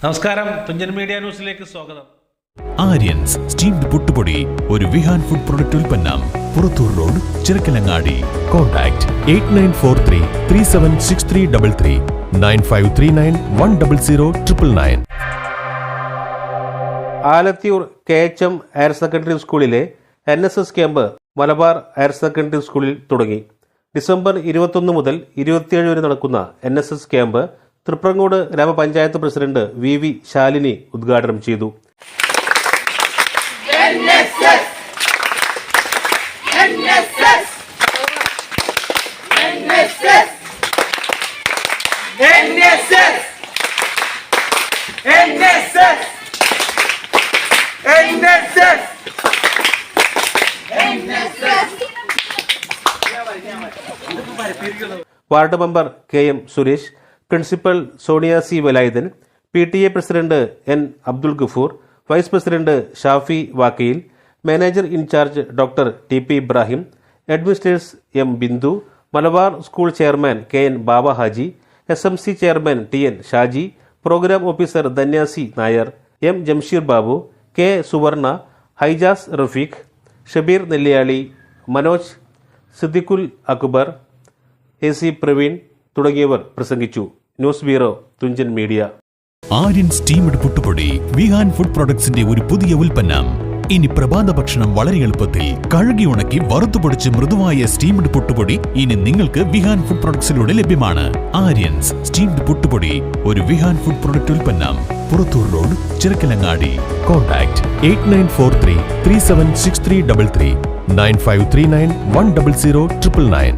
നമസ്കാരം, തുഞ്ചൻ മീഡിയ ന്യൂസിലേക്ക് സ്വാഗതം. ആര്യൻസ് സ്റ്റീംഡ് പുട്ടുപൊടി ഒരു വിഹാൻ ഫുഡ് പ്രൊഡക്റ്റ് ഉൽപ്പന്നം. Purathur road, Chirakkalangadi. Contact 8943376333 9539100909. Alathiyur KHM higher secondary സ്കൂളിലെ NSS camp Malabar higher secondary സ്കൂളിൽ തുടങ്ങി. ഡിസംബർ 21 മുതൽ 27 വരെ നടക്കുന്ന NSS ക്യാമ്പ് തൃപ്രങ്ങോട് ഗ്രാമപഞ്ചായത്ത് പ്രസിഡന്റ് VV ശാലിനി ഉദ്ഘാടനം ചെയ്തു. Ward member KM Suresh, principal Sonia C Velayudhan, PTA president N Abdul Gafoor, vice president Shafi Vakkayil, manager incharge doctor TP Ibrahim, administrators M Bindu, Malabar school chairman KN Baba Haji, SMC chairman TN Shaji, program officer Dhanya C Nair, M Jamsheer Babu, K Suvarna, ഹൈജാസ് Rafeeq, Shabeer Nelliyali, Manoj, Siddiqul Akbar, AC Praveen തുടങ്ങിയവർ പ്രസംഗിച്ചു. News bureau, Thunchan media. Aryan steamed പുട്ടുപൊടി Vihaan food പ്രൊഡക്ട്സിന്റെ ഒരു പുതിയ ഉൽപ്പന്നം. ഇനി പ്രഭാത ഭക്ഷണം വളരെ എളുപ്പത്തിൽ കഴുകി ഉണക്കി വറുത്തുപൊടിച്ച് മൃദുവായ സ്റ്റീംഡ് പുട്ടുപൊടി ഇനി നിങ്ങൾക്ക് വിഹാൻ ഫുഡ് പ്രൊഡക്ട്സിലൂടെ ലഭ്യമാണ്. ആര്യൻസ് സ്റ്റീംഡ് പുട്ടുപൊടി ഒരു വിഹാൻ ഫുഡ് പ്രൊഡക്റ്റ് ഉൽപ്പന്നം. പുറത്തൂർ റോഡ്, ചിറക്കലങ്ങാടി. കോൺടാക്ട് 8943376333 9539100909.